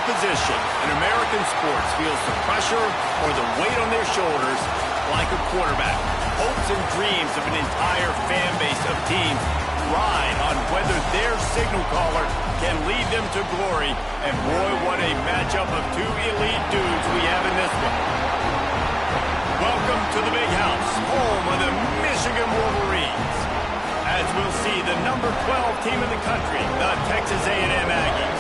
position in American sports feels the pressure or the weight on their shoulders like a quarterback. Hopes and dreams of an entire fan base of teams ride on whether their signal caller can lead them to glory. And boy, what a matchup of two elite dudes we have in this one. Welcome to the Big House, home of the Michigan Wolverines. As we'll see, the number 12 team in the country, the Texas A&M Aggies,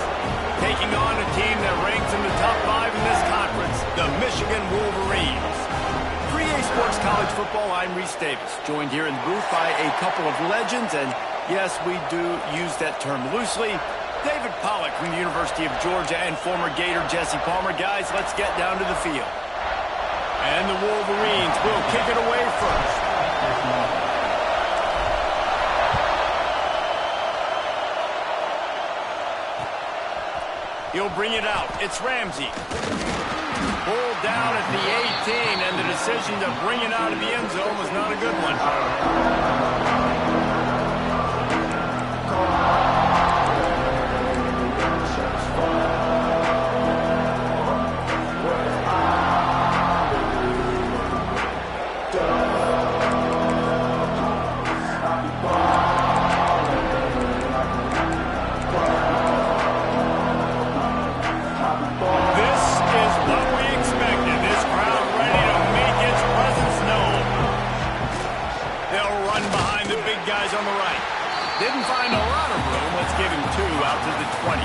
taking on a team that ranks in the top 5 in this conference, the Michigan Wolverines. EA Sports College Football, I'm Reese Davis, joined here in the booth by a couple of legends, and yes, we do use that term loosely. David Pollack from the University of Georgia and former Gator Jesse Palmer. Guys, let's get down to the field. And the Wolverines will kick it away first. He'll bring it out. It's Ramsey. Pulled down at the 18, and the decision to bring it out of the end zone was not a good one. On the right. Didn't find a lot of room. Let's give him 2 out to the 20.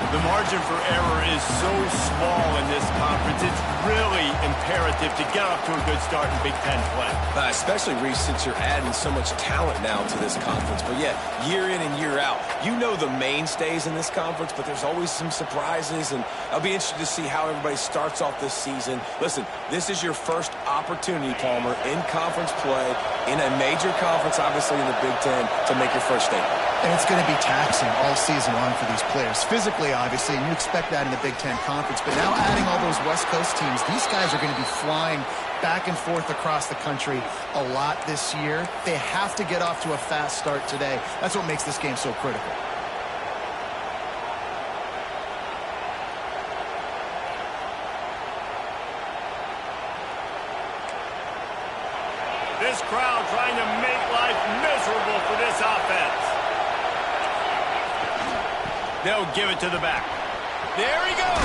The margin for error is so small in this conference. It's really imperative to get off to a good start in Big Ten play. Especially, Reese, since you're adding so much talent now to this conference. But yeah, year in and year out, you know the mainstays in this conference, but there's always some surprises, and I'll be interested to see how everybody starts off this season. Listen, this is your first opportunity, Palmer, in conference play, in a major conference, obviously in the Big Ten, to make your first statement. And it's going to be taxing all season long for these players. Physically, obviously, and you expect that in the Big Ten Conference. But now adding all those West Coast teams, these guys are going to be flying back and forth across the country a lot this year. They have to get off to a fast start today. That's what makes this game so critical. This crowd trying to make life miserable for this offense. They'll give it to the back. There he goes.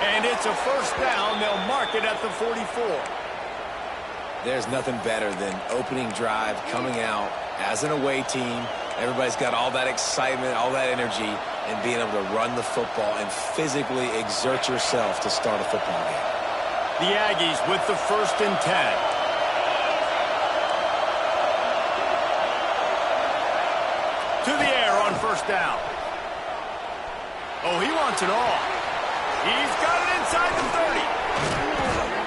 And it's a first down. They'll mark it at the 44. There's nothing better than opening drive, coming out as an away team. Everybody's got all that excitement, all that energy, and being able to run the football and physically exert yourself to start a football game. The Aggies with the 1st and 10. To the air on first down. Oh, he wants it all. He's got it inside the 30.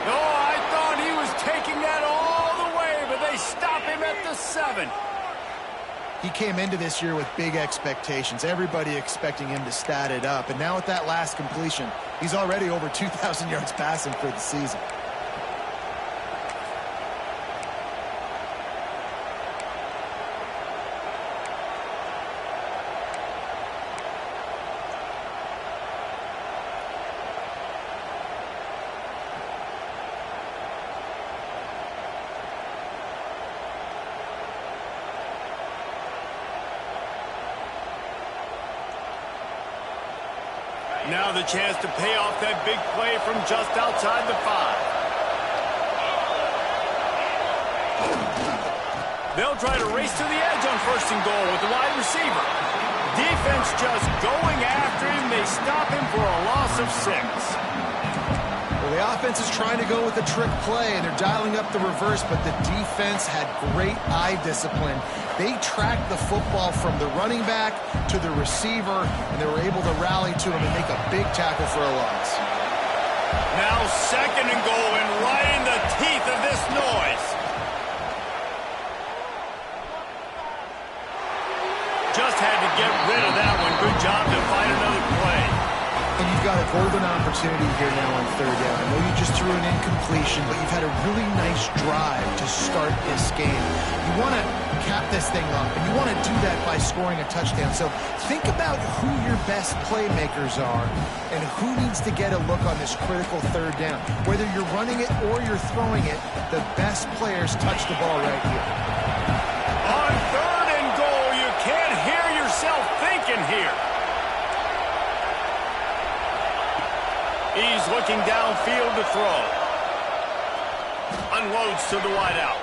Oh, I thought he was taking that all the way, but they stop him at the 7. He came into this year with big expectations. Everybody expecting him to stat it up. And now with that last completion, he's already over 2,000 yards passing for the season. Now the chance to pay off that big play from just outside the 5. They'll try to race to the edge on 1st and goal with the wide receiver. Defense just going after him. They stop him for a loss of 6. Well, the offense is trying to go with a trick play, and they're dialing up the reverse, but the defense had great eye discipline. They tracked the football from the running back to the receiver, and they were able to rally to him and make a big tackle for a loss. Now 2nd and goal, and right in the teeth of this noise. Just had to get rid of that one. Good job to find another play. And you've got a golden opportunity here now on third down. I know you just threw an incompletion, but you've had a really nice drive to start this game. You want to cap this thing up, and you want to do that by scoring a touchdown. So think about who your best playmakers are and who needs to get a look on this critical third down. Whether you're running it or you're throwing it, the best players touch the ball right here. On third and goal, you can't hear yourself thinking here. He's looking downfield to throw. Unloads to the wideout.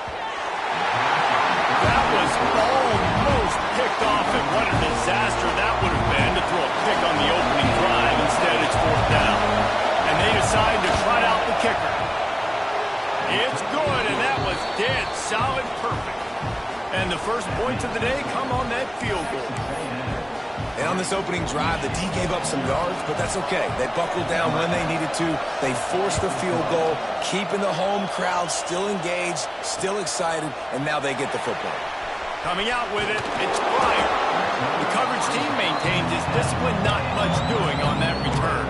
That was almost picked off, and what a disaster that would have been to throw a pick on the opening drive. Instead, it's fourth down. And they decide to try out the kicker. It's good, and that was dead solid perfect. And the first points of the day come on that field goal. And on this opening drive, the D gave up some yards, but that's okay. They buckled down when they needed to. They forced the field goal, keeping the home crowd still engaged, still excited, and now they get the football. Coming out with it, it's Pryor. The coverage team maintains his discipline, not much doing on that return.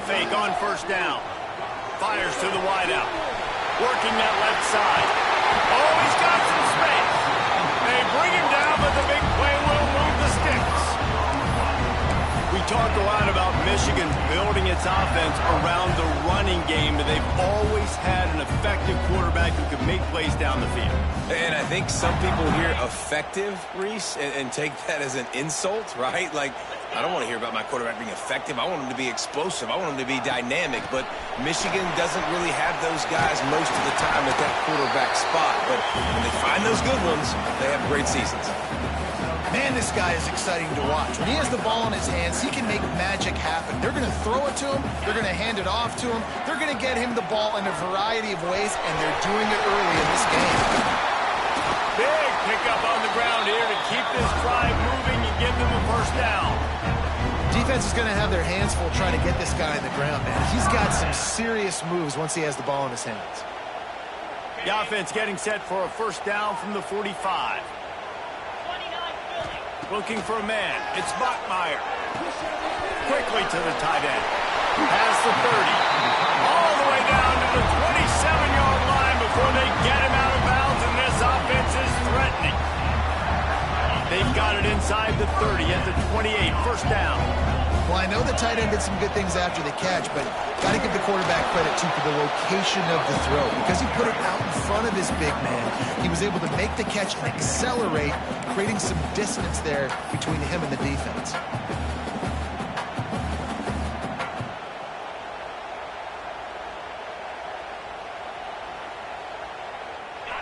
Fake on first down. Fires to the wideout. Working that left side. Oh, he's got some space. They bring him down, but the big play will move the sticks. We talked a lot about Michigan building its offense around the running game, but they've always had an effective quarterback who can make plays down the field. And I think some people hear effective, Reese, and take that as an insult, right? Like, I don't want to hear about my quarterback being effective. I want him to be explosive. I want him to be dynamic. But Michigan doesn't really have those guys most of the time at that quarterback spot. But when they find those good ones, they have great seasons. Man, this guy is exciting to watch. When he has the ball in his hands, he can make magic happen. They're going to throw it to him. They're going to hand it off to him. They're going to get him the ball in a variety of ways, and they're doing it early in this game. Big pickup on the ground here to keep this drive moving and give them a first down. Defense is going to have their hands full trying to get this guy in the ground, man. He's got some serious moves once he has the ball in his hands. The offense getting set for a first down from the 45. Looking for a man. It's Bachmeier. Quickly to the tight end. Past the 30. All the way down to the 27-yard line before they get him out of bounds, and this offense is threatening. They've got it inside the 30 at the 28. First down. Well, I know the tight end did some good things after the catch, but got to give the quarterback credit, too, for the location of the throw. Because he put it out in front of his big man, he was able to make the catch and accelerate, creating some distance there between him and the defense.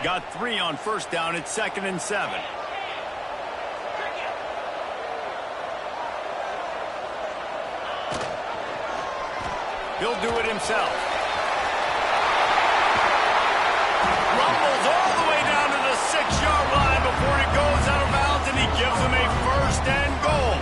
Got 3 on first down. It's 2nd and 7. He'll do it himself. Rumbles all the way down to the 6-yard line before he goes out of bounds, and he gives them a first and goal.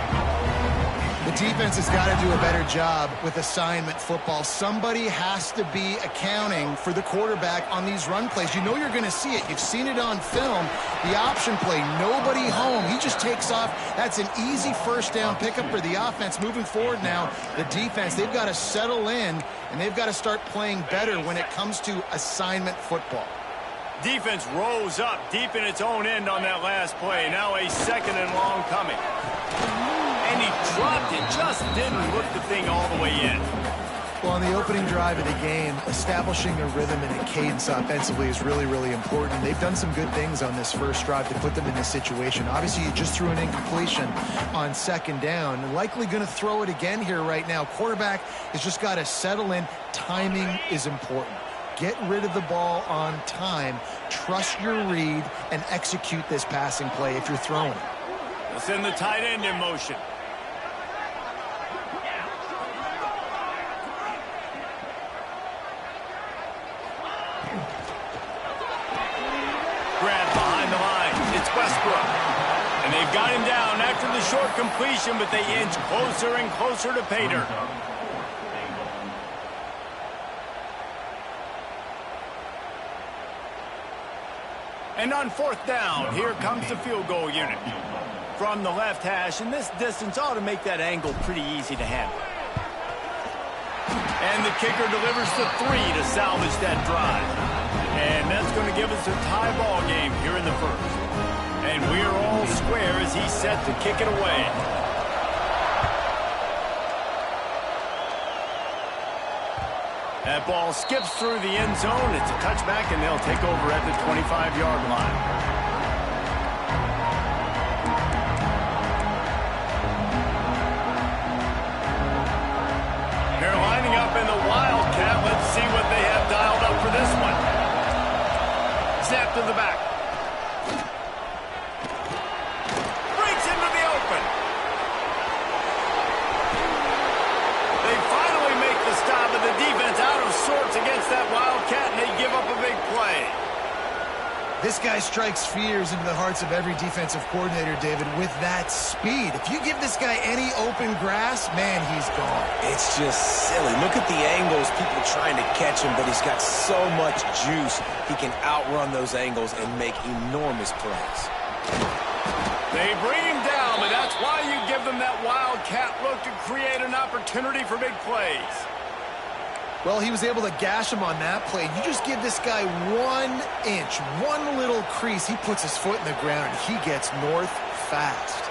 The defense has got to do a better job with assignment football. Somebody has to be accounting for the quarterback on these run plays. You know you're going to see it. You've seen it on film. The option play, nobody home. He just takes off. That's an easy first down pickup for the offense. Moving forward now, the defense, they've got to settle in, and they've got to start playing better when it comes to assignment football. Defense rose up deep in its own end on that last play. Now a 2nd and long coming. And he dropped it, just didn't look the thing all the way in. Well, on the opening drive of the game, establishing a rhythm and a cadence offensively is really, really important. They've done some good things on this first drive to put them in this situation. Obviously, you just threw an incompletion on 2nd down. Likely going to throw it again here right now. Quarterback has just got to settle in. Timing is important. Get rid of the ball on time. Trust your read and execute this passing play if you're throwing it. We'll send the tight end in motion. Grab behind the line. It's Westbrook. And they've got him down after the short completion, but they inch closer and closer to pay dirt. And on fourth down, here comes the field goal unit. From the left hash, and this distance ought to make that angle pretty easy to handle. And the kicker delivers the 3 to salvage that drive. And that's going to give us a tie ball game here in the first. And we're all square as he's set to kick it away. That ball skips through the end zone. It's a touchback, and they'll take over at the 25-yard line. They're lining up in the Wildcat. Let's see what they have dialed up for this one. Snap to the back. Breaks into the open. They finally make the stop, and the defense out of sorts against that Wildcat, and they give up a big play. This guy strikes fears into the hearts of every defensive coordinator, David, with that speed. If you give this guy any open grass, man, he's gone. It's just silly. Look at the angles, people trying to catch him, but he's got so much juice. He can outrun those angles and make enormous plays. They bring him down, but that's why you give them that Wildcat look to create an opportunity for big plays. Well, he was able to gash him on that play. You just give this guy 1 inch, one little crease. He puts his foot in the ground, and he gets north fast.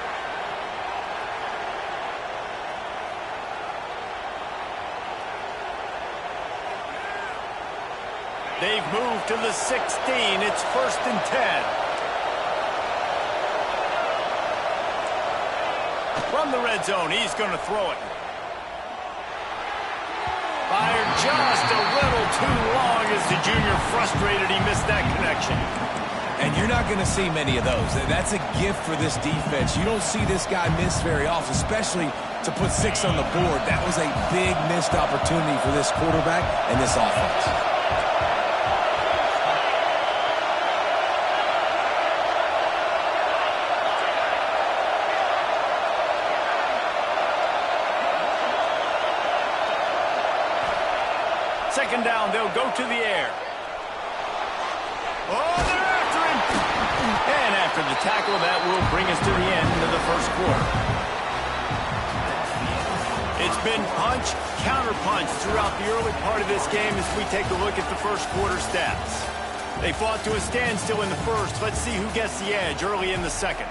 They've moved to the 16. It's 1st and 10. From the red zone, he's going to throw it. Fired just a little too long as the junior frustrated. He missed that connection. And you're not going to see many of those. That's a gift for this defense. You don't see this guy miss very often, especially to put 6 on the board. That was a big missed opportunity for this quarterback and this offense. Second down, they'll go to the air. Oh, they're after him. And after the tackle, that will bring us to the end of the first quarter. It's been punch, counter-punch throughout the early part of this game as we take a look at the first quarter stats. They fought to a standstill in the first. Let's see who gets the edge early in the second.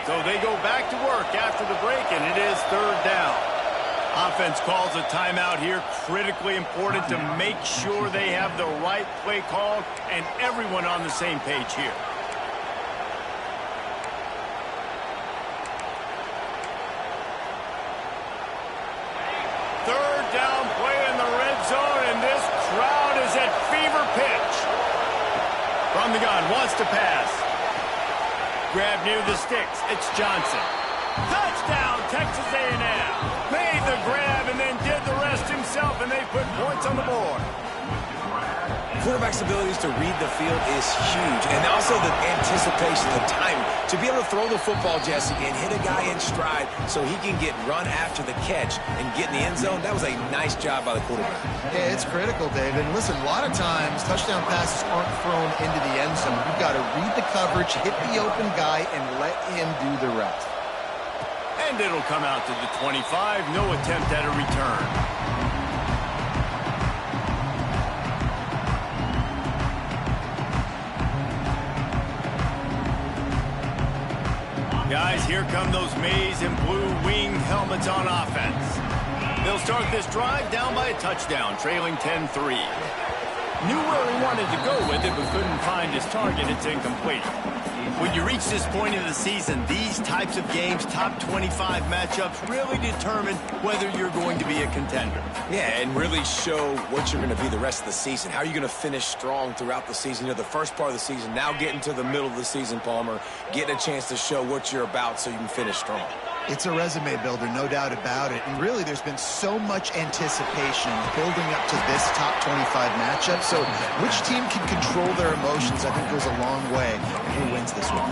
So they go back to work after the break, and it is 3rd down. Offense calls a timeout here. Critically important to make sure they have the right play call and everyone on the same page here. Third down play in the red zone, and this crowd is at fever pitch. From the gun, wants to pass. Grab near the sticks. It's Johnson. Touchdown, Texas A&M. Made the grab and then did the rest himself, and they put points on the board. Quarterback's abilities to read the field is huge, and also the anticipation, the timing. To be able to throw the football, Jesse, and hit a guy in stride so he can get run after the catch and get in the end zone, that was a nice job by the quarterback. Yeah, it's critical, David. And listen, a lot of times touchdown passes aren't thrown into the end zone. You've got to read the coverage, hit the open guy, and let him do the rest. And it'll come out to the 25. No attempt at a return. Guys, here come those maize and blue winged helmets on offense. They'll start this drive down by a touchdown, trailing 10-3. Knew where he wanted to go with it, but couldn't find his target. It's incomplete. When you reach this point in the season, these types of games, top 25 matchups, really determine whether you're going to be a contender. Yeah, and really show what you're going to be the rest of the season. How are you going to finish strong throughout the season? You know, the first part of the season, now getting to the middle of the season, Palmer, getting a chance to show what you're about so you can finish strong. It's a resume builder, no doubt about it. And really, there's been so much anticipation building up to this top 25 matchup. So which team can control their emotions, I think, goes a long way in who wins this one.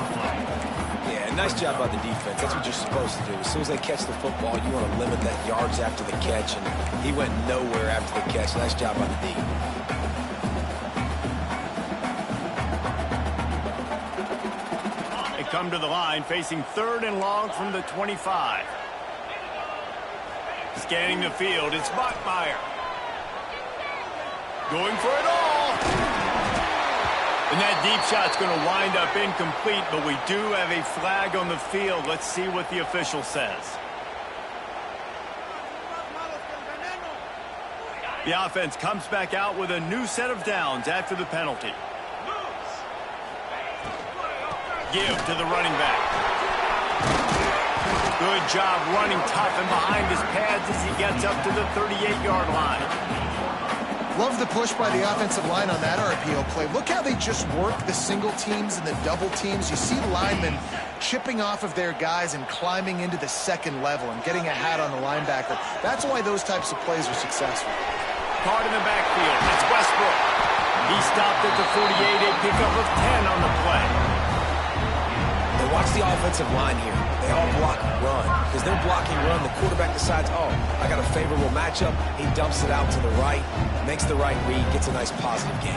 Yeah, nice job by the defense. That's what you're supposed to do. As soon as they catch the football, you want to limit that yards after the catch. And he went nowhere after the catch. Nice job by the D. Come to the line, facing 3rd and long from the 25. Scanning the field, it's Bachmeier. Going for it all. And that deep shot's going to wind up incomplete, but we do have a flag on the field. Let's see what the official says. The offense comes back out with a new set of downs after the penalty. Give to the running back. Good job running tough and behind his pads as he gets up to the 38-yard line. Love the push by the offensive line on that RPO play. Look how they just work the single teams and the double teams. You see linemen chipping off of their guys and climbing into the second level and getting a hat on the linebacker. That's why those types of plays are successful. Card in the backfield. It's Westbrook. He stopped at the 48, a pickup of 10 on the play. Watch the offensive line here. They all block run. Because they're blocking run, the quarterback decides, oh, I got a favorable matchup. He dumps it out to the right, makes the right read, gets a nice positive gain.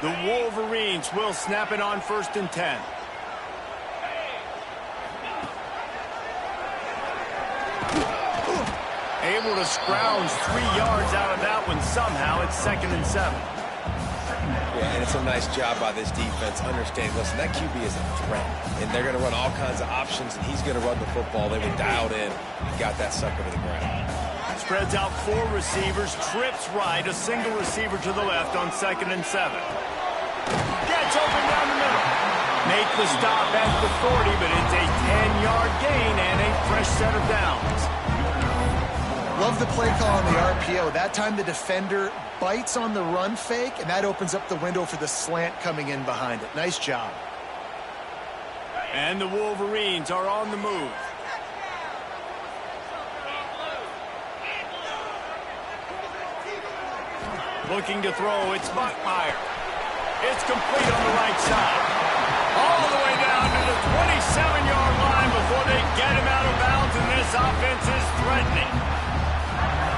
The Wolverines will snap it on 1st and 10. Able to scrounge 3 yards out of that one somehow. It's 2nd and 7. Yeah, and it's a nice job by this defense. Understand, listen, that QB is a threat. And they're going to run all kinds of options, and he's going to run the football. They were dialed in and got that sucker to the ground. Spreads out 4 receivers, trips right, a single receiver to the left on 2nd and 7. Gets open down the middle. Make the stop at the 40, but it's a 10-yard gain and a fresh set of downs. Love the play call on the RPO. That time the defender bites on the run fake, and that opens up the window for the slant coming in behind it. Nice job. And the Wolverines are on the move. Looking to throw, it's Bachmeier. It's complete on the right side. All the way down to the 27-yard line before they get him out of bounds, and this offense is threatening.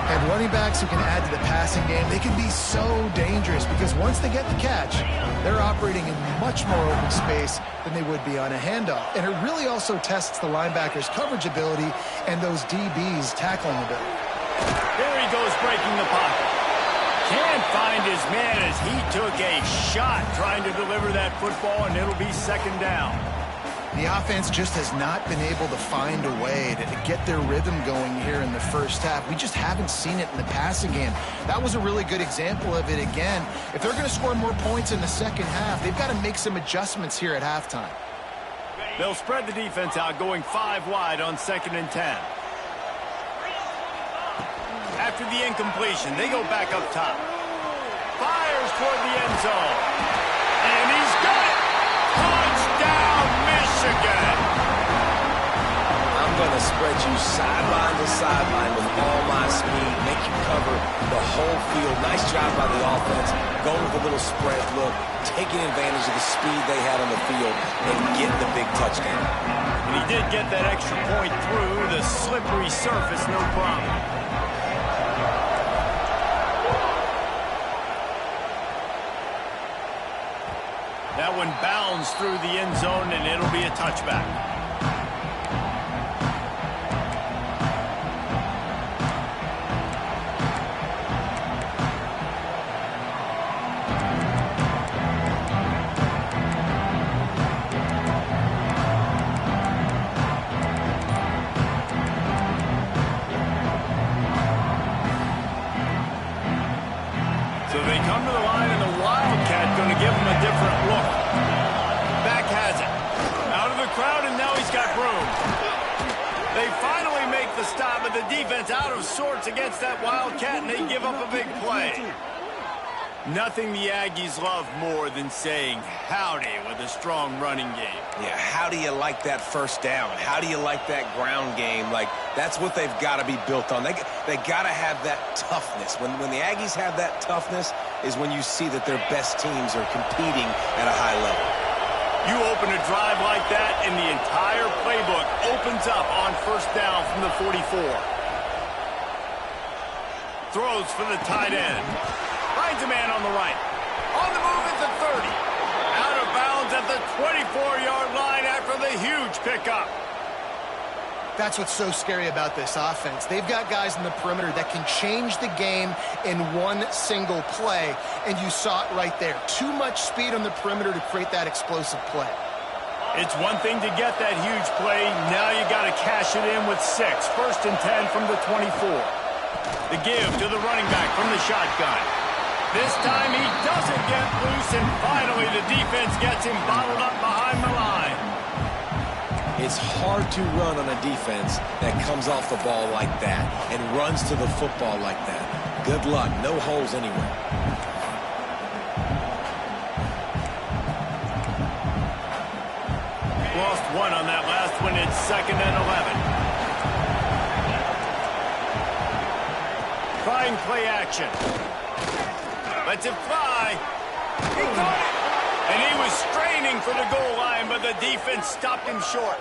And running backs who can add to the passing game, they can be so dangerous because once they get the catch, they're operating in much more open space than they would be on a handoff. And it really also tests the linebacker's coverage ability and those DBs' tackling ability. Here he goes breaking the pocket. Can't find his man as he took a shot trying to deliver that football, and it'll be 2nd down. The offense just has not been able to find a way to get their rhythm going here in the first half. We just haven't seen it in the passing game. That was a really good example of it again. If they're going to score more points in the second half, they've got to make some adjustments here at halftime. They'll spread the defense out, going 5 wide on 2nd and 10. After the incompletion, they go back up top. Fires toward the end zone. And he's got it! Touchdown, Michigan! I'm going to spread you sideline to sideline with all my speed, make you cover the whole field. Nice job by the offense, going with a little spread look, taking advantage of the speed they had on the field, and getting the big touchdown. And he did get that extra point through the slippery surface, no problem. That one bounds through the end zone, and it'll be a touchback. crowd, and now he's got room. They finally make the stop, but the defense out of sorts against that Wildcat, and they give up a big play. Nothing the Aggies love more than saying howdy with a strong running game. Yeah, how do you like that first down? How do you like that ground game? Like, that's what they've got to be built on. They got to have that toughness. When the Aggies have that toughness is when you see that their best teams are competing at a high level. You open a drive like that, and the entire playbook opens up on first down from the 44. Throws for the tight end. Finds a man on the right. On the move at the 30. Out of bounds at the 24-yard line after the huge pickup. That's what's so scary about this offense. They've got guys in the perimeter that can change the game in one single play, and you saw it right there. Too much speed on the perimeter to create that explosive play. It's one thing to get that huge play. Now you got to cash it in with 6. First and 10 from the 24. The give to the running back from the shotgun. This time he doesn't get loose, and finally the defense gets him bottled up behind the line. It's hard to run on a defense that comes off the ball like that and runs to the football like that. Good luck. No holes anywhere. Lost one on that last one. It's 2nd and 11. Trying play action. Lets it fly. He caught it. And he was straining for the goal line, but the defense stopped him short.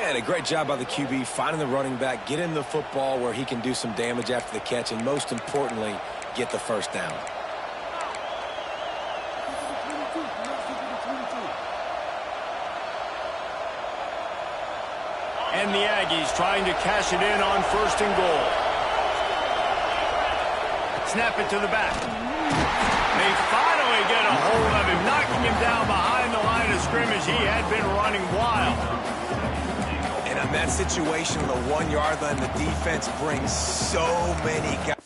And a great job by the QB finding the running back, get him the football where he can do some damage after the catch, and most importantly, get the first down. And the Aggies trying to cash it in on 1st and goal. Snap it to the back. They finally get a hold of him, knocking him down behind the line of scrimmage. He had been running wild. And in that situation, on the 1-yard line, the defense brings so many guys.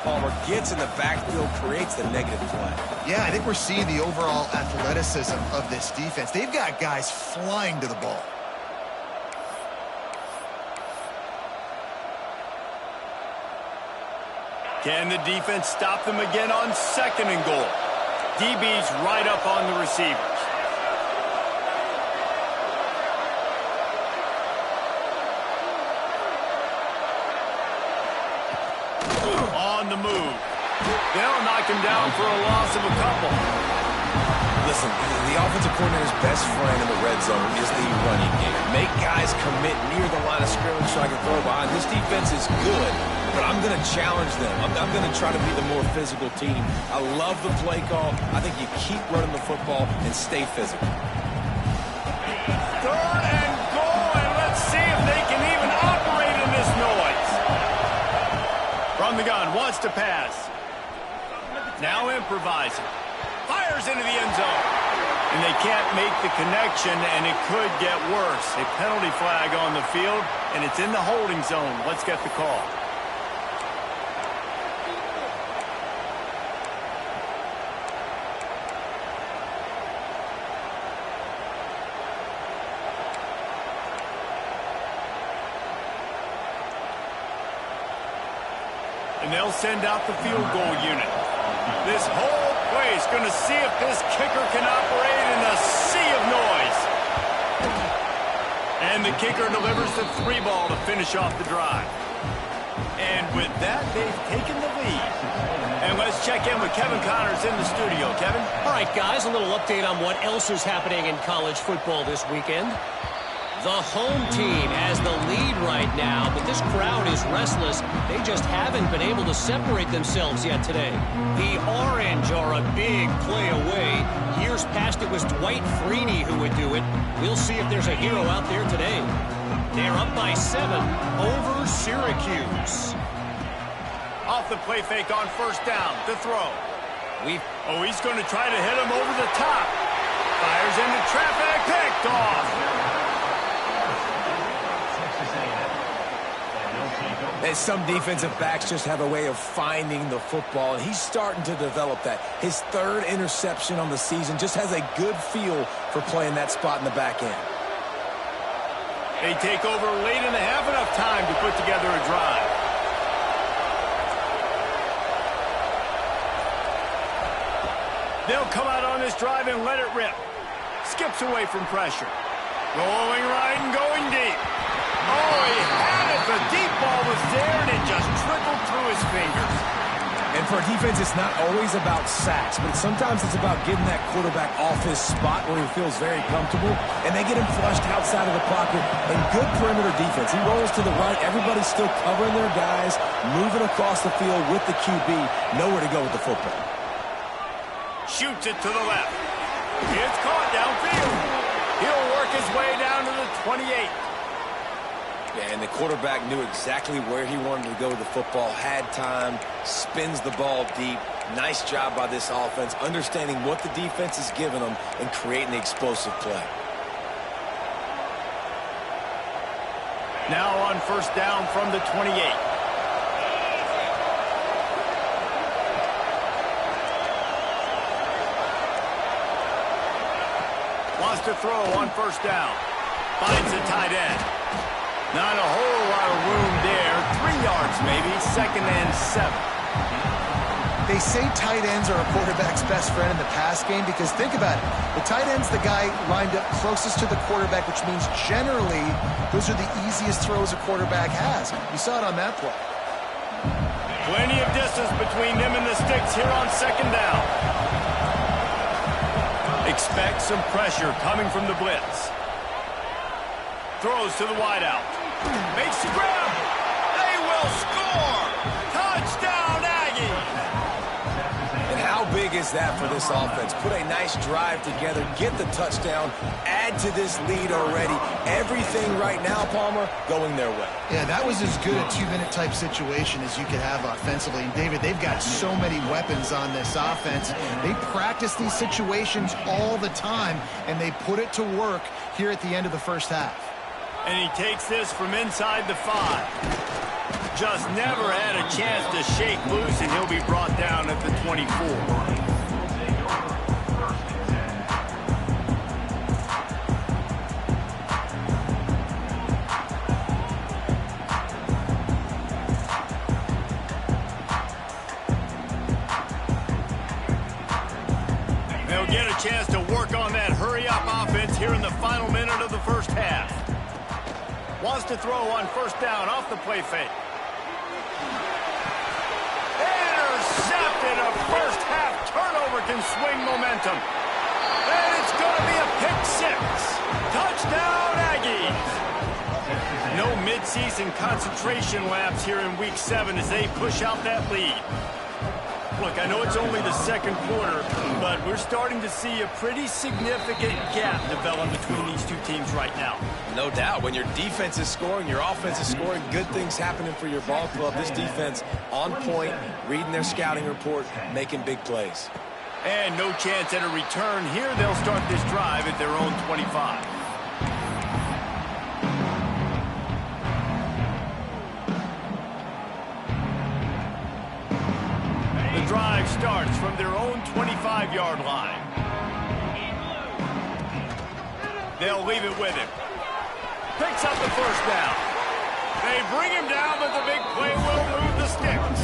Palmer gets in the backfield, creates the negative play. Yeah, I think we're seeing the overall athleticism of this defense. They've got guys flying to the ball. Can the defense stop them again on 2nd and goal? DB's right up on the receivers. On the move. They'll knock him down for a loss of a couple. Listen, the offensive coordinator's best friend in the red zone is the running game. Make guys commit near the line of scrimmage so I can throw behind. This defense is good, but I'm going to challenge them. I'm going to try to be the more physical team. I love the play call. I think you keep running the football and stay physical. 3rd and goal, and let's see if they can even operate in this noise. From the gun, wants to pass. Now improvising. Fires into the end zone. And they can't make the connection, and it could get worse. A penalty flag on the field, and it's in the holding zone. Let's get the call. And they'll send out the field goal unit. This whole place going to see if this kicker can operate in a sea of noise. And the kicker delivers the 3-ball to finish off the drive. And with that, they've taken the lead. And let's check in with Kevin Connors in the studio. Kevin? All right, guys, a little update on what else is happening in college football this weekend. The home team has the lead right now, but this crowd is restless. They just haven't been able to separate themselves yet today. The Orange are a big play away. Years past, it was Dwight Freeney who would do it. We'll see if there's a hero out there today. They're up by 7 over Syracuse. Off the play fake on first down. The throw. He's going to try to hit him over the top. Fires into traffic. Picked off. And some defensive backs just have a way of finding the football, and he's starting to develop that. His third interception on the season, just has a good feel for playing that spot in the back end. They take over late in the half, enough time to put together a drive. They'll come out on this drive and let it rip. Skips away from pressure. Rolling right and going deep. Oh, he had it. The deep ball was there, and it just trickled through his fingers. And for a defense, it's not always about sacks, but sometimes it's about getting that quarterback off his spot where he feels very comfortable, and they get him flushed outside of the pocket. And good perimeter defense. He rolls to the right. Everybody's still covering their guys, moving across the field with the QB. Nowhere to go with the football. Shoots it to the left. It's caught downfield. He'll work his way down to the 28. Yeah, and the quarterback knew exactly where he wanted to go with the football, had time, spins the ball deep. Nice job by this offense, understanding what the defense is giving them and creating the explosive play. Now on first down from the 28. Wants to throw on first down. Finds the tight end. Not a whole lot of room there. 3 yards maybe. 2nd and 7. They say tight ends are a quarterback's best friend in the pass game because think about it. The tight end's the guy lined up closest to the quarterback, which means generally those are the easiest throws a quarterback has. You saw it on that play. Plenty of distance between them and the sticks here on 2nd down. Expect some pressure coming from the blitz. Throws to the wideout. Makes the grab. They will score. Touchdown, Aggies. And how big is that for this offense? Put a nice drive together, get the touchdown, add to this lead already. Everything right now, Palmer, going their way. Yeah, that was as good a 2-minute type situation as you could have offensively. And, David, they've got so many weapons on this offense. They practice these situations all the time, and they put it to work here at the end of the first half. And he takes this from inside the 5. Just never had a chance to shake loose, and he'll be brought down at the 24. They'll get a chance to work on that hurry-up offense here in the final minute of the first half. Wants to throw on first down off the play fake. Intercepted. A first half turnover can swing momentum. And it's going to be a pick 6. Touchdown, Aggies. No midseason concentration laps here in week 7 as they push out that lead. Look, I know it's only the 2nd quarter, but we're starting to see a pretty significant gap develop between these two teams right now. No doubt. When your defense is scoring, your offense is scoring, good things happening for your ball club. This defense on point, reading their scouting report, making big plays. And no chance at a return here. They'll start this drive at their own 25. The drive starts from their own 25-yard line. They'll leave it with him. Picks up the first down. They bring him down, but the big play will move the sticks.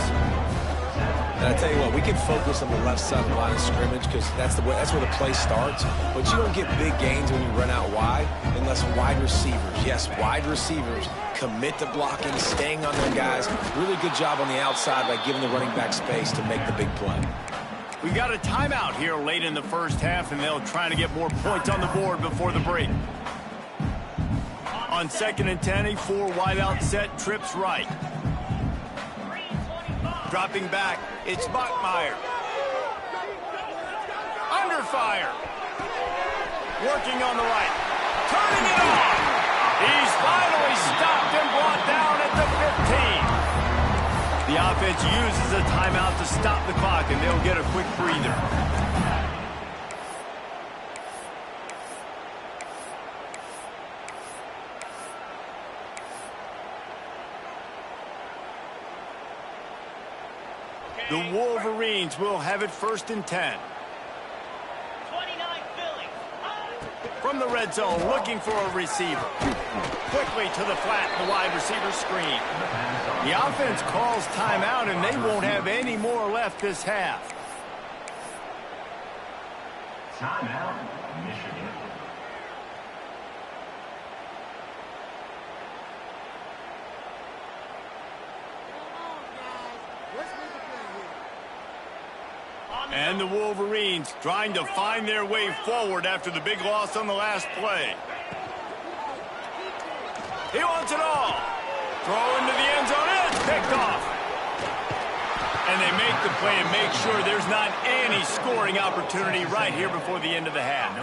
And I tell you what, we can focus on the left side of the line of scrimmage because that's where the play starts. But you don't get big gains when you run out wide unless wide receivers, yes, wide receivers, commit to blocking, staying on their guys. Really good job on the outside by giving the running back space to make the big play. We've got a timeout here late in the first half, and they'll try to get more points on the board before the break. On 2nd and 10, a 4 wideout set, trips right. Dropping back, it's Bachmeier. Under fire. Working on the right. Turning it on. He's finally stopped and brought down at the 15. The offense uses a timeout to stop the clock, and they'll get a quick breather. The Wolverines will have it 1st and 10. 29 Philly. From the red zone, looking for a receiver. Quickly to the flat, the wide receiver screen. The offense calls timeout, and they won't have any more left this half. Timeout, Michigan. And the Wolverines trying to find their way forward after the big loss on the last play. He wants it all. Throw into the end zone. It's picked off. And they make the play and make sure there's not any scoring opportunity right here before the end of the half.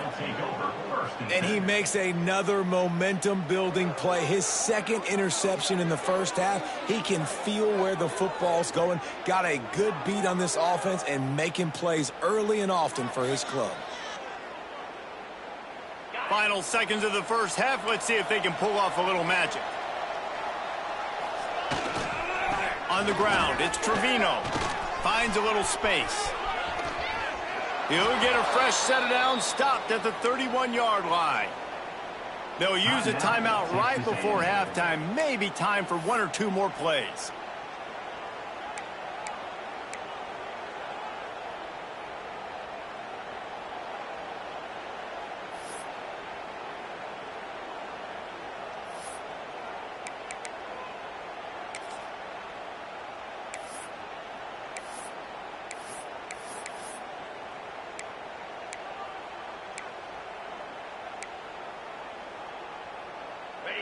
And he makes another momentum-building play. His 2nd interception in the first half. He can feel where the football's going. Got a good beat on this offense and making plays early and often for his club. Final seconds of the first half. Let's see if they can pull off a little magic. On the ground, it's Trevino. Finds a little space. He'll get a fresh set of downs, stopped at the 31-yard line. They'll use a timeout right before halftime. Maybe time for 1 or 2 more plays.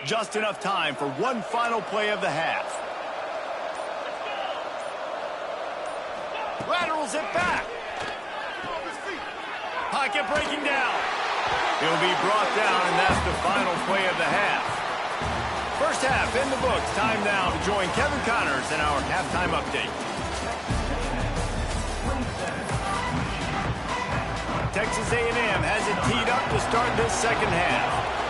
Just enough time for one final play of the half. Laterals it back. Pocket breaking down. He'll be brought down, and that's the final play of the half. First half in the books. Time now to join Kevin Connors in our halftime update. Texas A&M has it teed up to start this second half.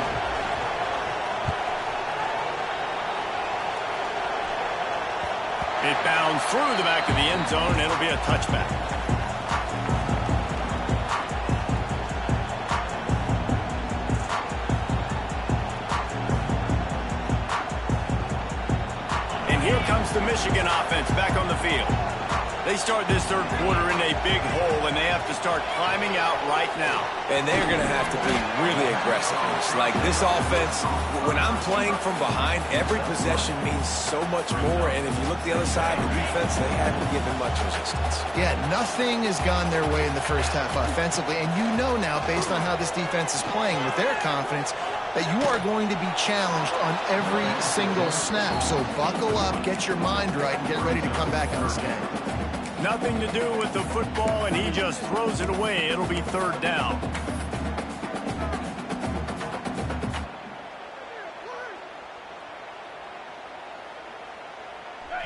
It bounds through the back of the end zone, and it'll be a touchback. And here comes the Michigan offense back on the field. They start this third quarter in a big hole, and they have to start climbing out right now. And they're going to have to be really aggressive. It's like this offense, when I'm playing from behind, every possession means so much more. And if you look the other side, the defense, they haven't given much resistance. Yeah, nothing has gone their way in the first half offensively. And you know now, based on how this defense is playing with their confidence, that you are going to be challenged on every single snap. So buckle up, get your mind right, and get ready to come back in this game. Nothing to do with the football, and he just throws it away. It'll be third down.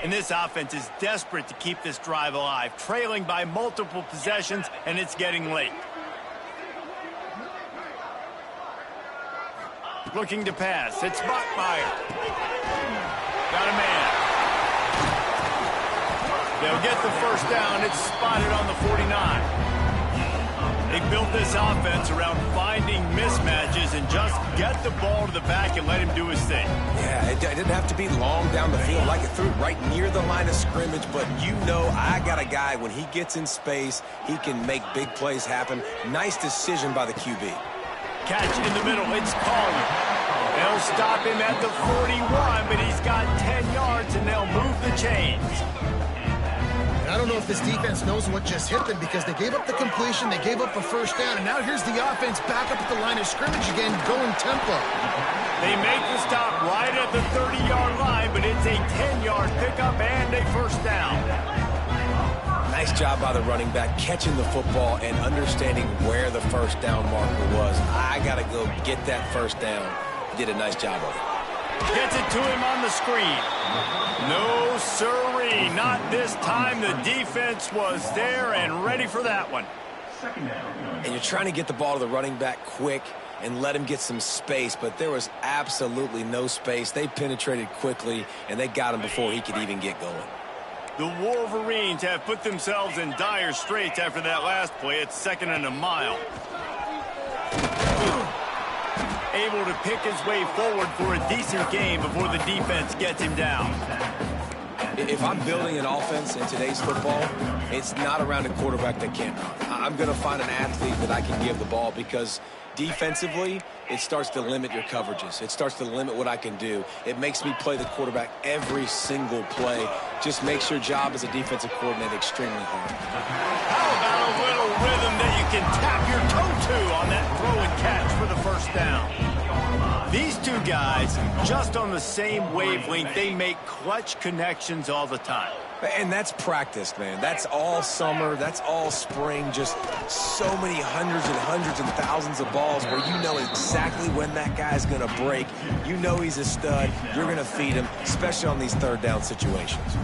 And this offense is desperate to keep this drive alive, trailing by multiple possessions, and it's getting late. Looking to pass. It's Bachmeier. Got a man. They'll get the first down. It's spotted on the 49. They built this offense around finding mismatches and just get the ball to the back and let him do his thing. Yeah, it didn't have to be long down the field. Like it threw right near the line of scrimmage, but you know I got a guy, when he gets in space, he can make big plays happen. Nice decision by the QB. Catch in the middle. It's Collier. They'll stop him at the 41, but he's got 10 yards, and they'll move the chains. I don't know if this defense knows what just hit them, because they gave up the completion, they gave up a first down, and now here's the offense back up at the line of scrimmage again, going tempo. They make the stop right at the 30-yard line, but it's a 10-yard pickup and a first down. Nice job by the running back, catching the football and understanding where the first down marker was. I got to go get that first down. He did a nice job of it. Gets it to him on the screen. No sirree, not this time. The defense was there and ready for that one. And you're trying to get the ball to the running back quick and let him get some space, but there was absolutely no space. They penetrated quickly, and they got him before he could even get going. The Wolverines have put themselves in dire straits after that last play. It's 2nd and a mile. Able to pick his way forward for a decent game before the defense gets him down. If I'm building an offense in today's football, it's not around a quarterback that can't run. I'm going to find an athlete that I can give the ball, because defensively, it starts to limit your coverages. It starts to limit what I can do. It makes me play the quarterback every single play. Just makes your job as a defensive coordinator extremely hard. How about a little rhythm that you can tap your toe to on that throw and catch for the first down? These two guys, just on the same wavelength, they make clutch connections all the time. And that's practice, man. That's all summer. That's all spring. Just so many hundreds and thousands of balls where you know exactly when that guy's going to break. You know he's a stud. You're going to feed him, especially on these third down situations.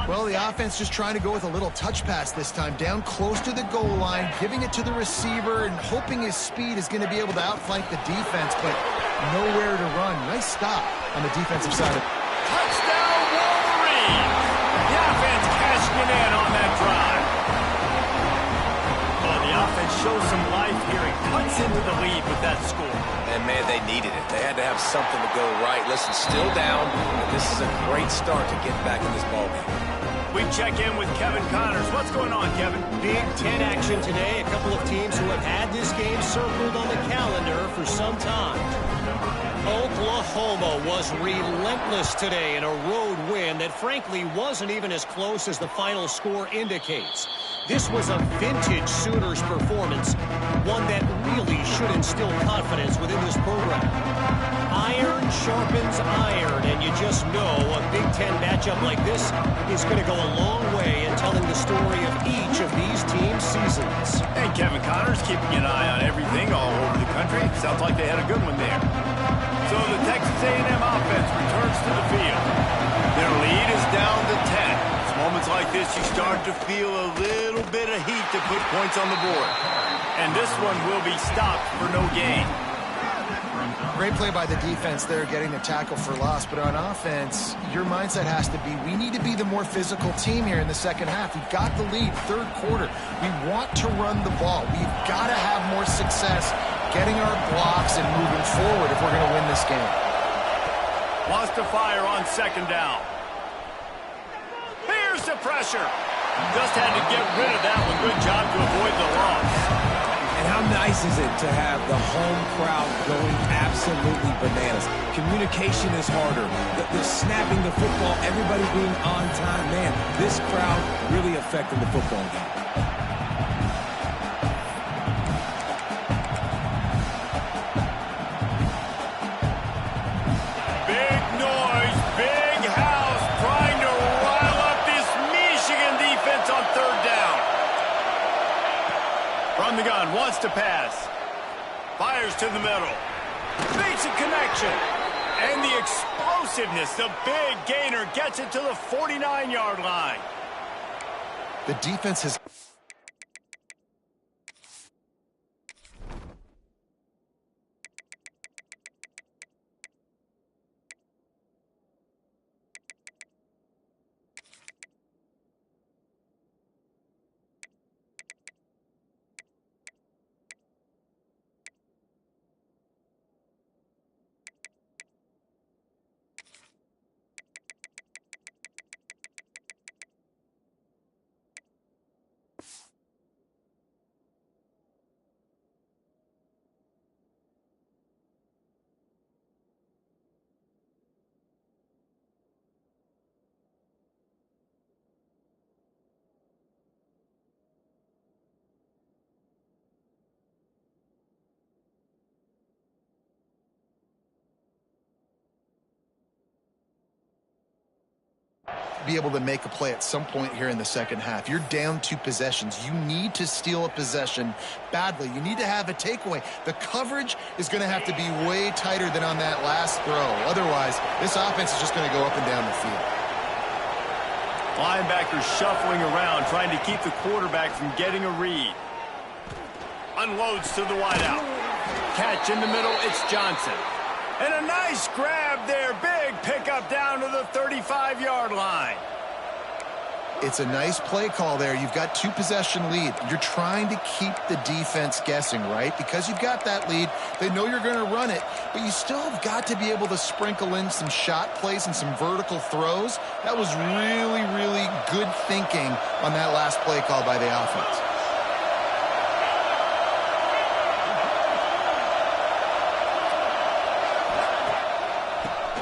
Well, the offense just trying to go with a little touch pass this time, down close to the goal line, giving it to the receiver and hoping his speed is going to be able to outflank the defense, but nowhere to run. Nice stop on the defensive side of Touchdown, Wolverine! The offense cashing it in on that drive. Well, the offense shows some life here. It cuts into the lead with that score. And, man, they needed it. They had to have something to go right. Listen, still down, and this is a great start to get back in this ballgame. We check in with Kevin Connors. What's going on, Kevin? Big Ten action today. A couple of teams who have had this game circled on the calendar for some time. Oklahoma was relentless today in a road win that frankly wasn't even as close as the final score indicates. This was a vintage Sooners performance, one that really should instill confidence within this program. Iron sharpens iron, and you just know a Big Ten matchup like this is going to go a long way in telling the story of each of these teams' seasons. And Kevin Connors keeping an eye on everything all over the country. Sounds like they had a good one there. So the Texas A&M offense returns to the field. Their lead is down to 10. It's moments like this you start to feel a little bit of heat to put points on the board. And this one will be stopped for no gain. Great play by the defense there, getting the tackle for loss. But on offense, your mindset has to be, we need to be the more physical team here in the second half. We've got the lead, third quarter. We want to run the ball. We've got to have more success getting our blocks and moving forward if we're going to win this game. Wants to fire on 2nd down. Here's the pressure. Just had to get rid of that one. Good job to avoid the loss. And how nice is it to have the home crowd going absolutely bananas? Communication is harder. The snapping the football, everybody being on time. Man, this crowd really affected the football game. Big noise, big house, trying to rile up this Michigan defense on 3rd down. From the gun, wants to pass. Fires to the middle. Makes a connection. And the explosiveness, the big gainer, gets it to the 49-yard line. The defense has... be able to make a play at some point here in the second half. You're down 2 possessions. You need to steal a possession badly. You need to have a takeaway. The coverage is going to have to be way tighter than on that last throw. Otherwise, this offense is just going to go up and down the field. Linebackers shuffling around, trying to keep the quarterback from getting a read. Unloads to the wideout. Catch in the middle, it's Johnson. And a nice grab there. Big pickup down to the 35-yard line. It's a nice play call there. You've got 2 possession lead. You're trying to keep the defense guessing, right? Because you've got that lead, they know you're going to run it, but you still have got to be able to sprinkle in some shot plays and some vertical throws. That was really, really good thinking on that last play call by the offense.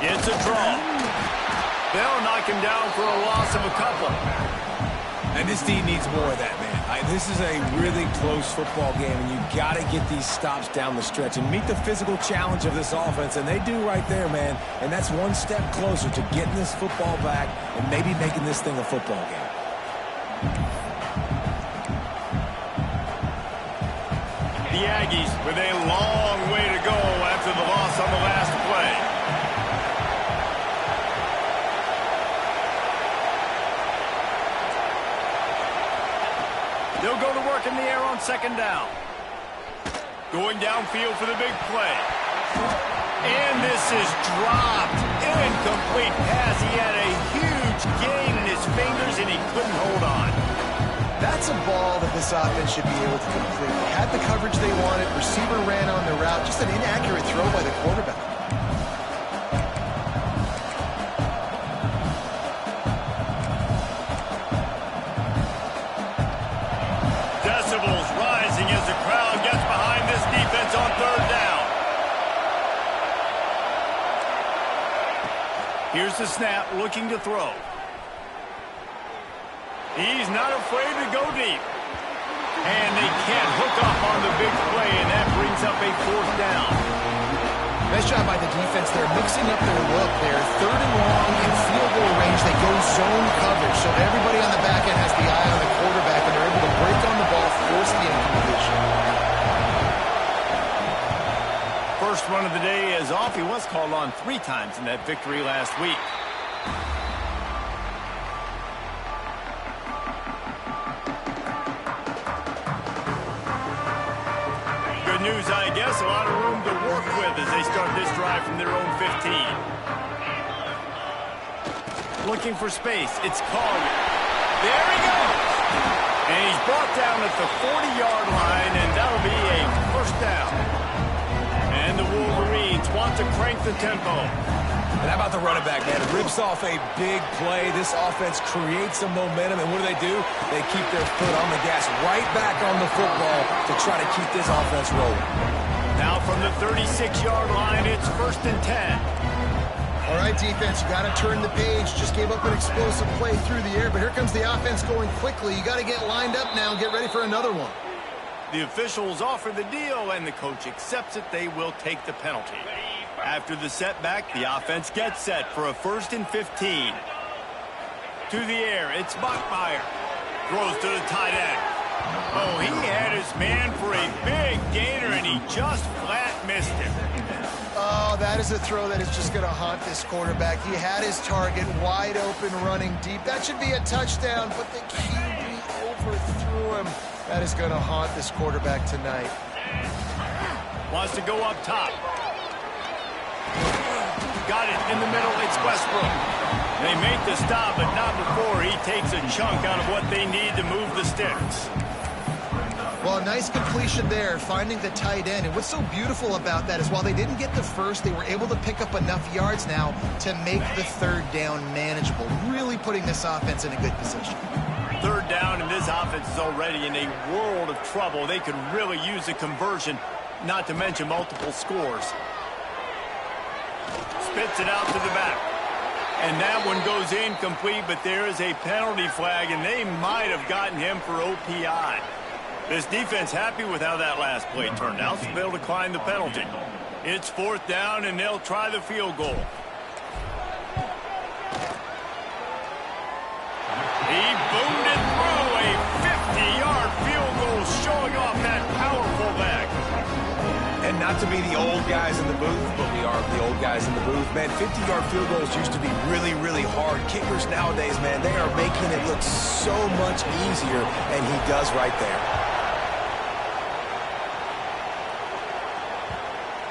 It's a draw. They'll knock him down for a loss of a couple. And this team needs more of that, man. This is a really close football game, and you've got to get these stops down the stretch and meet the physical challenge of this offense, and they do right there, man. And that's one step closer to getting this football back and maybe making this thing a football game. The Aggies with a long way to go after the loss on the last play. They'll go to work in the air on second down. Going downfield for the big play. And this is dropped. Incomplete pass. He had a huge gain in his fingers, and he couldn't hold on. That's a ball that this offense should be able to complete. They had the coverage they wanted. Receiver ran on the route. Just an inaccurate throw by the quarterback. Decibels rising as the crowd gets behind this defense on third down. Here's the snap, looking to throw. He's not afraid to go deep. And they can't hook up on the big play, and that brings up a fourth down. Nice job by the defense. They're mixing up their look. They're third and long in field goal range. They go zone coverage, so everybody on the back end has the eye on the quarterback, and they're able to break on the ball, force the incompletion. First run of the day is off. He was called on 3 times in that victory last week. Good news, I guess. A lot of room to work with as they start this drive from their own 15. Looking for space. It's Collier. There he goes. And he's brought down at the 40-yard line, and that'll be a first down. And the Wolverines want to crank the tempo. And how about the running back, man? Rips off a big play. This offense creates some momentum, and what do? They keep their foot on the gas, right back on the football to try to keep this offense rolling. Now from the 36-yard line, it's 1st and 10. All right, defense, you got to turn the page. Just gave up an explosive play through the air, but here comes the offense going quickly. You got to get lined up now and get ready for another one. The officials offer the deal, and the coach accepts it. They will take the penalty. After the setback, the offense gets set for a 1st and 15. To the air, it's Bachmeier. Throws to the tight end. Oh, he had his man for a big gainer, and he just flat missed him. Oh, that is a throw that is just going to haunt this quarterback. He had his target wide open, running deep. That should be a touchdown, but the QB overthrew him. That is going to haunt this quarterback tonight. Wants to go up top. Got it in the middle. It's Westbrook. They make the stop, but not before he takes a chunk out of what they need to move the sticks. Well, nice completion there, finding the tight end. And what's so beautiful about that is while they didn't get the first, they were able to pick up enough yards now to make the third down manageable, really putting this offense in a good position. Third down, and this offense is already in a world of trouble. They could really use a conversion, not to mention multiple scores. Spits it out to the back. And that one goes incomplete, but there is a penalty flag, and they might have gotten him for OPI. This defense happy with how that last play turned out, so they'll decline the penalty. It's 4th down, and they'll try the field goal. Not to be the old guys in the booth, but we are the old guys in the booth. Man, 50-yard field goals used to be really, really hard. Kickers nowadays, man, they are making it look so much easier, and he does right there.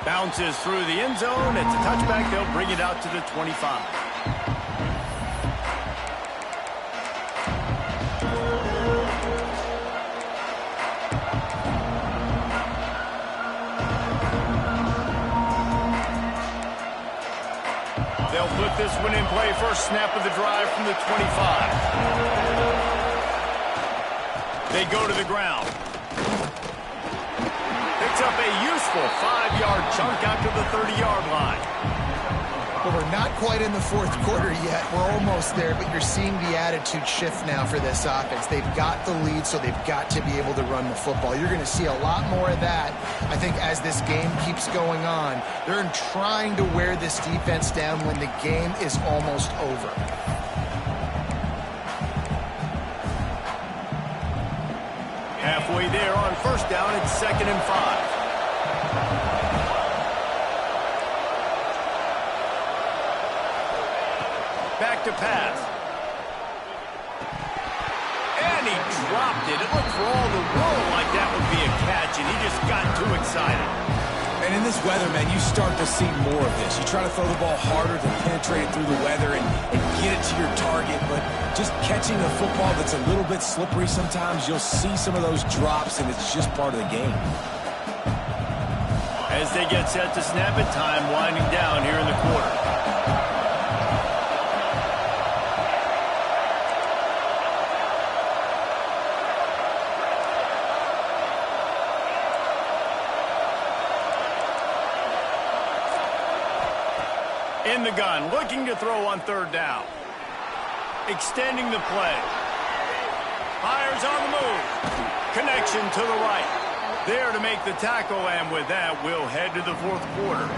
Bounces through the end zone. It's a touchback. They'll bring it out to the 25. They'll put this one in play. First snap of the drive from the 25. They go to the ground. Picks up a useful 5-yard chunk out to the 30-yard line. Well, we're not quite in the fourth quarter yet. We're almost there, but you're seeing the attitude shift now for this offense. They've got the lead, so they've got to be able to run the football. You're going to see a lot more of that, I think, as this game keeps going on. They're trying to wear this defense down when the game is almost over. Halfway there on first down, it's 2nd and 5. Back to pass. And he dropped it. It looked for all the world like that would be a catch, and he just got too excited. And in this weather, man, you start to see more of this. You try to throw the ball harder to penetrate it through the weather and get it to your target, but just catching a football that's a little bit slippery sometimes, you'll see some of those drops, and it's just part of the game. As they get set to snap it, time winding down here in the quarter. In the gun, looking to throw on 3rd down. Extending the play. Fires on the move. Connection to the right. There to make the tackle, and with that, we'll head to the fourth quarter.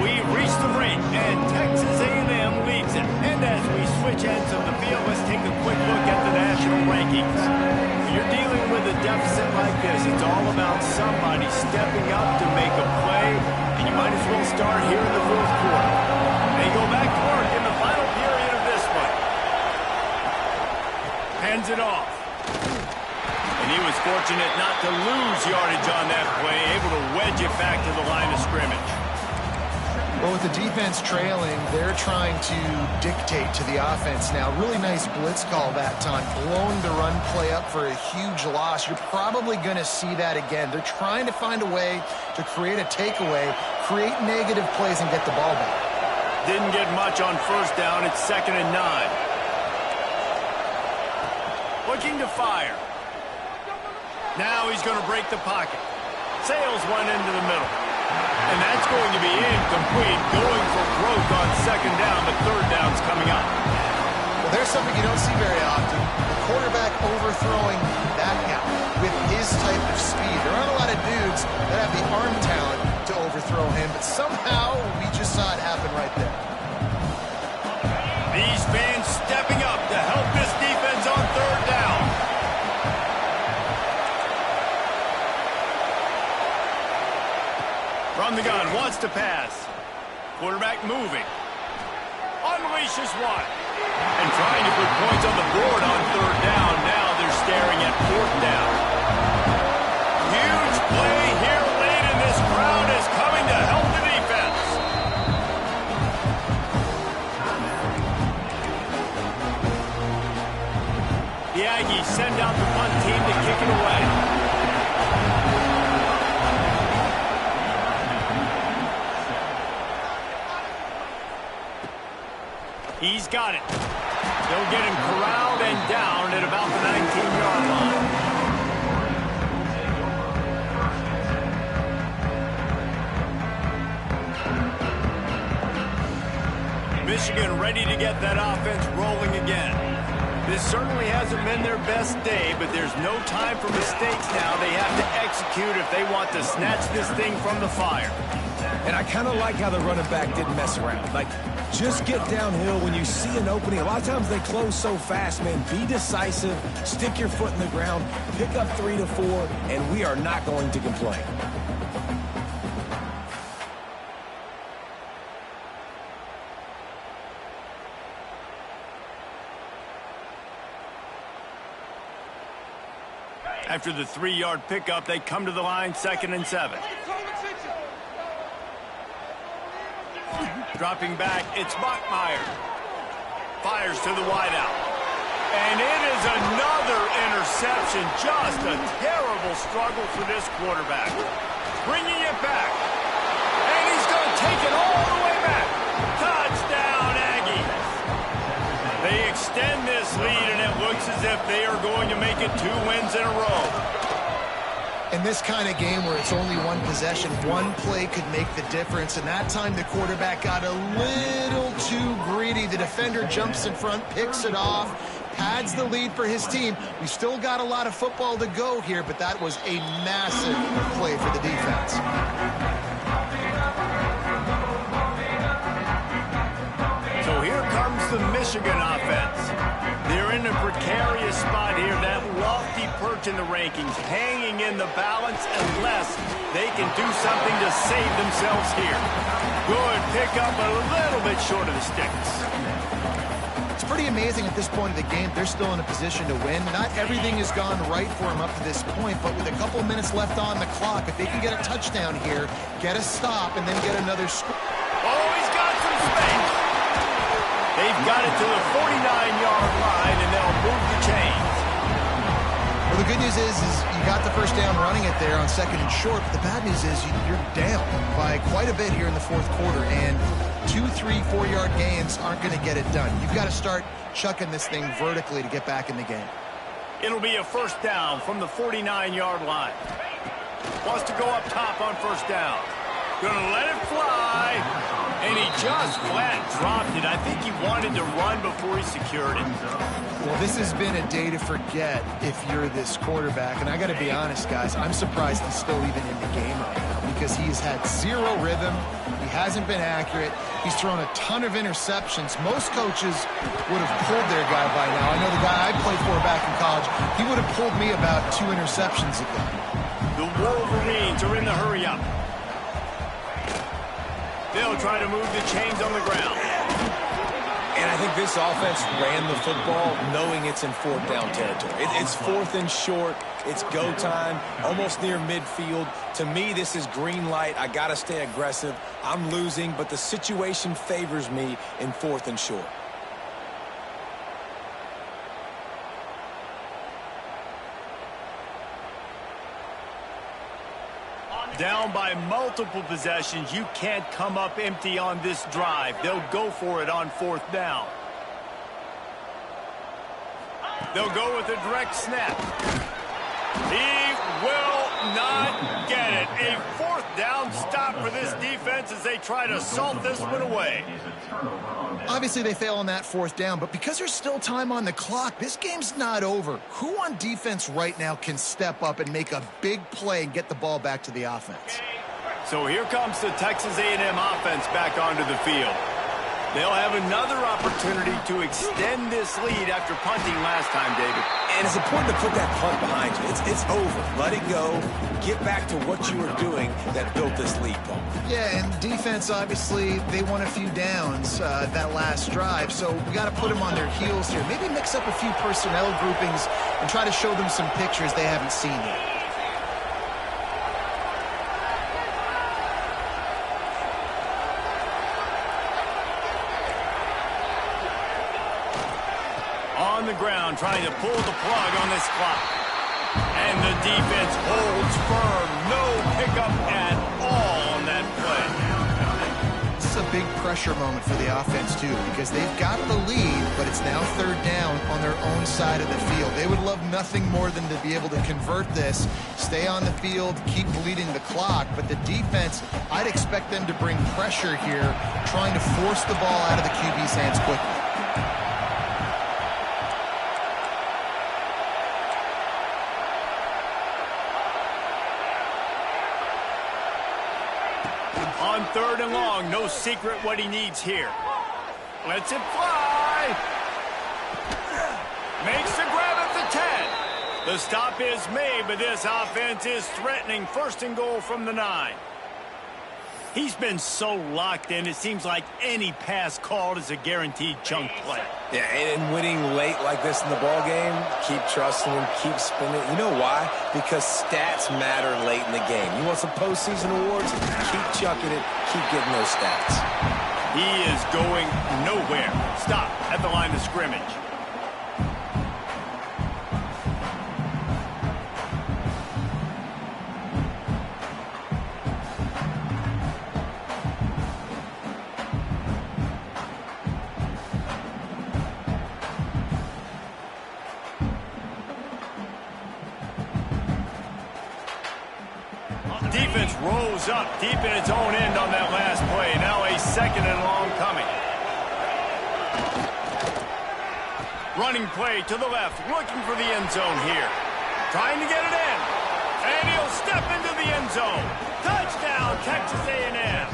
We've reached the break, and Texas A&M leads it. And as we switch ends of the field, let's take a quick look at the national rankings. When you're dealing with a deficit like this, it's all about somebody stepping up to make a play, and you might as well start here in the fourth quarter. They go back to work in the final period of this one. Hands it off. And he was fortunate not to lose yardage on that play, able to wedge it back to the line of scrimmage. Well, with the defense trailing, they're trying to dictate to the offense now. Really nice blitz call that time, blowing the run play up for a huge loss. You're probably going to see that again. They're trying to find a way to create a takeaway, create negative plays, and get the ball back. Didn't get much on first down. It's 2nd and 9. Looking to fire. Now he's going to break the pocket. Sails one into the middle. And that's going to be incomplete. Going for broke on 2nd down, but 3rd down's coming up. Well, there's something you don't see very often. The quarterback overthrowing that guy with his type of speed. There aren't a lot of dudes that have the arm talent to overthrow him, but somehow we just saw it happen right there. These fans stepping up to help this defense on 3rd down. From the gun, wants to pass. Quarterback moving. Unleashes one. And trying to put points on the board on 3rd down. Now they're staring at 4th down. Huge play here late, and this crowd is coming to help the defense. The Aggies send out the punt team to kick it away. He's got it. They'll get him corralled and down at about the 19-yard line. Michigan ready to get that offense rolling again. This certainly hasn't been their best day, but there's no time for mistakes now. They have to execute if they want to snatch this thing from the fire. And I kind of like how the running back didn't mess around. Like, just get downhill when you see an opening. A lot of times they close so fast, man. Be decisive, stick your foot in the ground, pick up 3 to 4, and we are not going to complain. After the 3-yard pickup, they come to the line, 2nd and 7. Dropping back, it's Bachmeier. Fires to the wideout. And it is another interception. Just a terrible struggle for this quarterback. Bringing it back. And he's going to take it all the way back. Touchdown, Aggies. They extend this lead, and it looks as if they are going to make it 2 wins in a row. In this kind of game where it's only one possession, one play could make the difference. And that time the quarterback got a little too greedy. The defender jumps in front, picks it off, pads the lead for his team. We still got a lot of football to go here, but that was a massive play for the defense. So here comes the Michigan offense. They're in a precarious spot here, that lofty perch in the rankings, hanging in the balance unless they can do something to save themselves here. Good pickup, but a little bit short of the sticks. It's pretty amazing at this point of the game. They're still in a position to win. Not everything has gone right for them up to this point, but with a couple of minutes left on the clock, if they can get a touchdown here, get a stop, and then get another score. Oh, he's got some space. They've got it to the 49-yard line, and they'll move the chains. Well, the good news is you got the first down running it there on 2nd and short, but the bad news is you're down by quite a bit here in the 4th quarter, and 2, 3, 4-yard gains aren't going to get it done. You've got to start chucking this thing vertically to get back in the game. It'll be a first down from the 49-yard line. Wants to go up top on first down. Gonna let it fly, and he just flat dropped it. I think he wanted to run before he secured it. Well, this has been a day to forget if you're this quarterback, and I got to be honest, guys, I'm surprised he's still even in the game right now because he's had zero rhythm. He hasn't been accurate. He's thrown a ton of interceptions. Most coaches would have pulled their guy by now. I know the guy I played for back in college, he would have pulled me about 2 interceptions ago. The Wolverines are in the hurry-up. They'll try to move the chains on the ground. And I think this offense ran the football knowing it's in 4th down territory. It's 4th and short. It's go time, almost near midfield. To me, this is green light. I got to stay aggressive. I'm losing, but the situation favors me in 4th and short. Down by multiple possessions, you can't come up empty on this drive. They'll go for it on 4th down. They'll go with a direct snap. He will not get it. A 4th down stop for this defense as they try to salt this one away. Obviously, they fail on that 4th down, but because there's still time on the clock, this game's not over. Who on defense right now can step up and make a big play and get the ball back to the offense? So here comes the Texas A&M offense back onto the field. They'll have another opportunity to extend this lead after punting last time, David. And it's important to put that punt behind you. It's over. Let it go. Get back to what you were doing that built this lead, Paul. Yeah, and defense, obviously, they won a few downs that last drive, so we got to put them on their heels here. Maybe mix up a few personnel groupings and try to show them some pictures they haven't seen yet. On the ground, trying to pull the plug on this clock. And the defense holds firm. No pickup at all on that play. This is a big pressure moment for the offense, too, because they've got the lead, but it's now 3rd down on their own side of the field. They would love nothing more than to be able to convert this, stay on the field, keep bleeding the clock. But the defense, I'd expect them to bring pressure here, trying to force the ball out of the QB's hands quickly. On 3rd and long, no secret what he needs here. Lets it fly. Makes the grab at the 10. The stop is made, but this offense is threatening 1st and goal from the 9. He's been so locked in, it seems like any pass called is a guaranteed chunk play. Yeah, and winning late like this in the ball game, keep trusting him, keep spinning. You know why? Because stats matter late in the game. You want some postseason awards? Keep chucking it, keep getting those stats. He is going nowhere. Stop at the line of scrimmage. Defense rolls up deep in its own end on that last play. Now a second and long coming. Running play to the left, looking for the end zone here. Trying to get it in. And he'll step into the end zone. Touchdown, Texas A&M.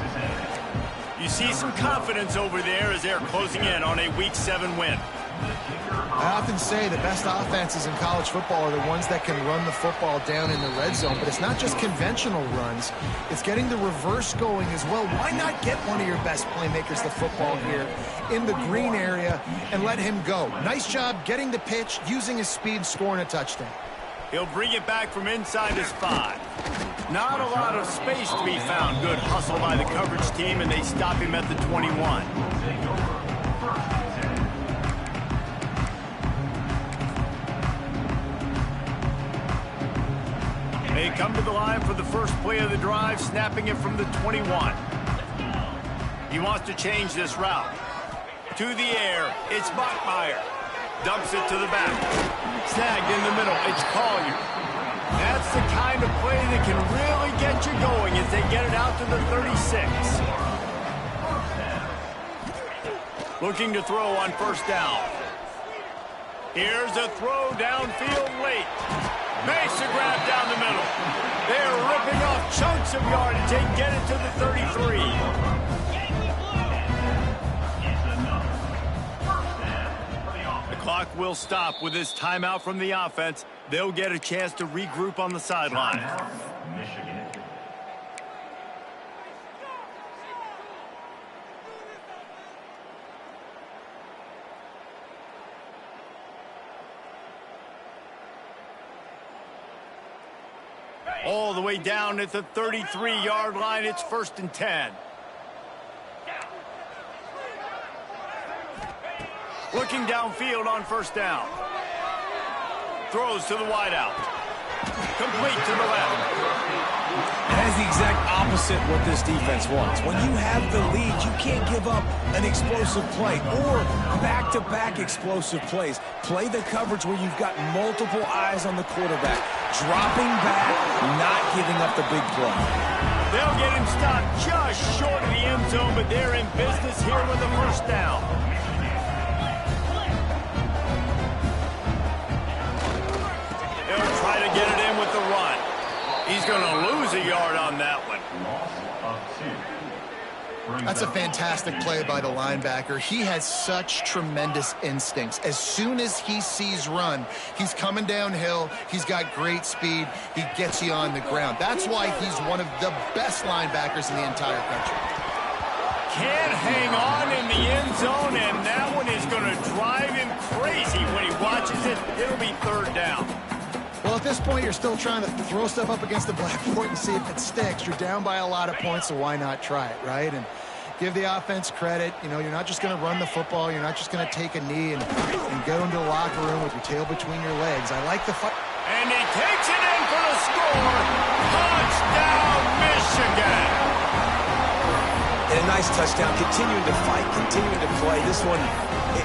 You see some confidence over there as they're closing in on a Week 7 win. I often say the best offenses in college football are the ones that can run the football down in the red zone, but it's not just conventional runs. It's getting the reverse going as well. Why not get one of your best playmakers the football here in the green area and let him go? Nice job getting the pitch, using his speed, scoring a touchdown. He'll bring it back from inside his 5. Not a lot of space to be found. Good hustle by the coverage team, and they stop him at the 21. They come to the line for the first play of the drive, snapping it from the 21. He wants to change this route. To the air, it's Bachmeier. Dumps it to the back. Snagged in the middle, it's Collier. That's the kind of play that can really get you going as they get it out to the 36. Looking to throw on first down. Here's a throw downfield late. Makes a grab down the middle. They're ripping off chunks of yardage. They get it to the 33. The clock will stop with this timeout from the offense. They'll get a chance to regroup on the sideline. Michigan. All the way down at the 33-yard line. It's 1st and 10. Looking downfield on first down. Throws to the wideout. Complete to the left. That is the exact opposite what this defense wants. When you have the lead, you can't give up an explosive play or back-to-back explosive plays. Play the coverage where you've got multiple eyes on the quarterback. Dropping back, not giving up the big play. They'll get him stopped just short of the end zone, but they're in business here with the first down. They'll try to get it in with the run. He's going to lose a yard on that one. That's a fantastic play by the linebacker. He has such tremendous instincts. As soon as he sees run, he's coming downhill. He's got great speed. He gets you on the ground. That's why he's one of the best linebackers in the entire country. Can't hang on in the end zone, and that one is going to drive him crazy when he watches it. It'll be 3rd down. Well, at this point, you're still trying to throw stuff up against the blackboard and see if it sticks. You're down by a lot of points, so why not try it, right? And give the offense credit. You know, you're not just going to run the football. You're not just going to take a knee and go into the locker room with your tail between your legs. I like the fight. And he takes it in for the score. Touchdown, Michigan. And a nice touchdown. Continuing to fight, continuing to play. This one,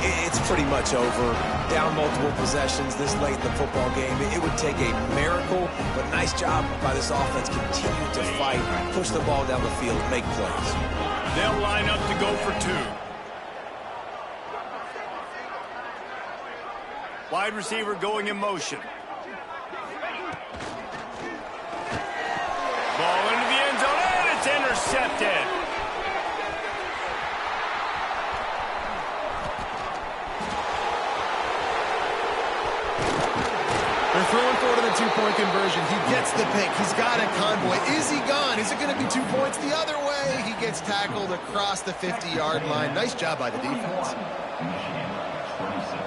it's pretty much over. Down multiple possessions this late in the football game. It would take a miracle, but nice job by this offense. Continue to fight, push the ball down the field, make plays. They'll line up to go for 2. Wide receiver going in motion. Ball into the end zone, and it's intercepted. They're throwing forward to the 2-point conversion. He gets the pick. He's got a convoy. Is he gone? Is it going to be 2 points the other way? play. He gets tackled across the 50-yard line. Nice job by the defense. Michigan, 26.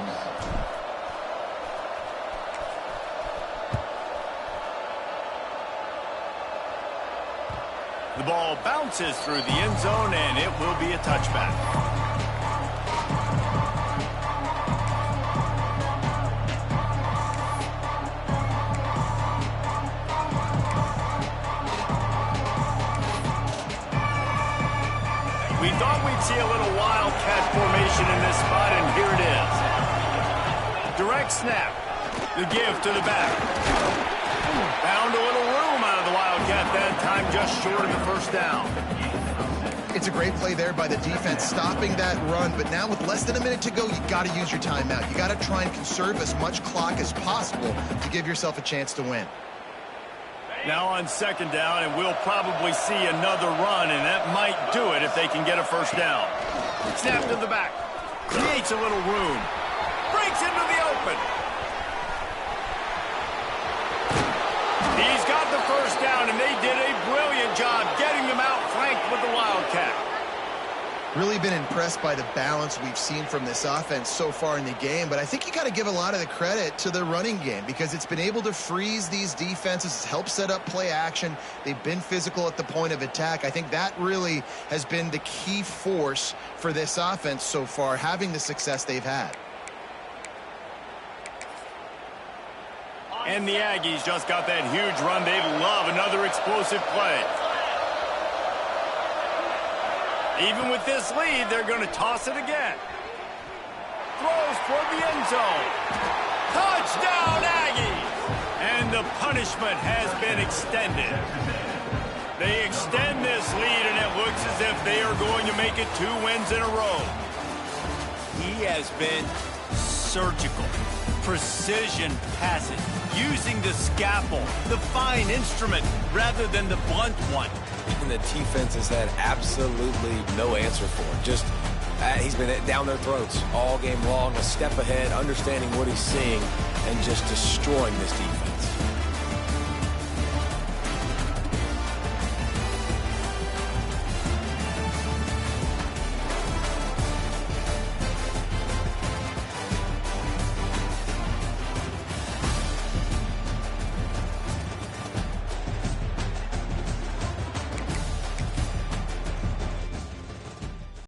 The ball bounces through the end zone, and it will be a touchback. We thought we'd see a little wildcat formation in this spot, and here it is. Direct snap. The give to the back. Found a little room out of the wildcat that time, just short of the first down. It's a great play there by the defense, stopping that run. But now with less than a minute to go, you got to use your timeout. You got to try and conserve as much clock as possible to give yourself a chance to win. Now on second down, and we'll probably see another run, and that might do it if they can get a first down. Snap to the back. Creates a little room. Breaks into the open. He's got the first down, and they did a brilliant job getting them out flanked with the wildcat. Really been impressed by the balance we've seen from this offense so far in the game, but I think you got to give a lot of the credit to the running game because it's been able to freeze these defenses, it's helped set up play action. They've been physical at the point of attack. I think that really has been the key force for this offense so far, having the success they've had. And the Aggies just got that huge run. They'd love another explosive play. Even with this lead, they're going to toss it again. Throws toward the end zone. Touchdown, Aggies! And the punishment has been extended. They extend this lead, and it looks as if they are going to make it 2 wins in a row. He has been surgical. Precision passing, using the scalpel, the fine instrument, rather than the blunt one. And the defense has had absolutely no answer for it. Just, he's been down their throats all game long, a step ahead, understanding what he's seeing, and just destroying this defense.